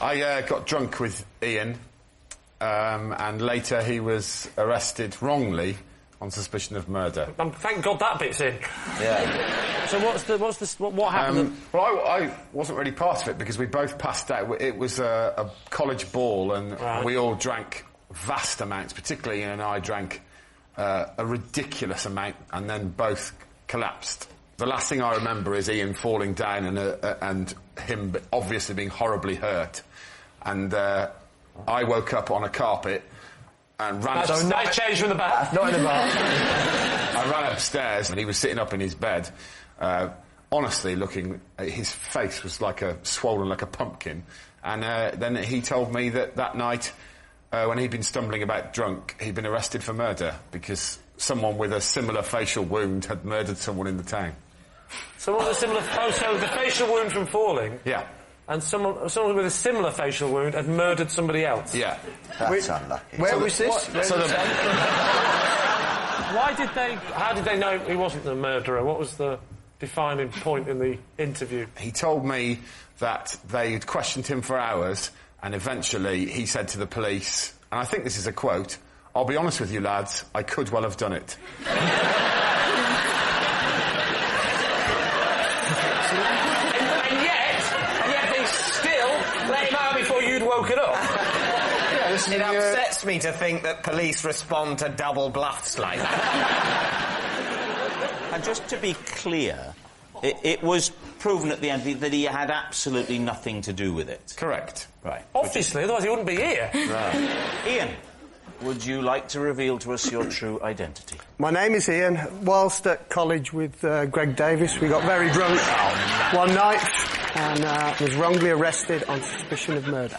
I got drunk with Ian, and later he was arrested wrongly on suspicion of murder. Thank God that bit's in. Yeah. So what happened? Well, I wasn't really part of it because we both passed out. It was a college ball, and we all drank vast amounts. Particularly Ian and I drank a ridiculous amount, and then both collapsed. The last thing I remember is Ian falling down and him obviously being horribly hurt. And I woke up on a carpet and ran... So nice change from the bath. Not in the bar. I ran upstairs and he was sitting up in his bed, honestly looking... His face was swollen like a pumpkin. And then he told me that night, when he'd been stumbling about drunk, he'd been arrested for murder because someone with a similar facial wound had murdered someone in the town. Someone with a similar... so the facial wound from falling? Yeah. And someone with a similar facial wound had murdered somebody else? Yeah. That's unlucky. Where was this? How did they know he wasn't the murderer? What was the defining point in the interview? He told me that they'd questioned him for hours, and eventually he said to the police, and I think this is a quote, "I'll be honest with you, lads, I could well have done it." and yet they still let him out before you'd woken up. It upsets me to think that police respond to double bluffs like that. And just to be clear, it was proven at the end that he had absolutely nothing to do with it. Correct. Right. Obviously, otherwise he wouldn't be here. Right. Ian, would you like to reveal to us your true identity? My name is Ian. Whilst at college with Greg Davis, we got very drunk one night and was wrongly arrested on suspicion of murder.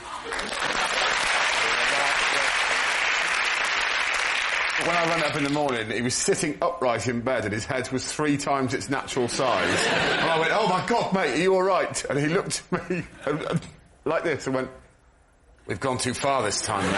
When I ran up in the morning, he was sitting upright in bed and his head was 3 times its natural size. And I went, "Oh my God, mate, are you all right?" And he looked at me like this and went, "We've gone too far this time."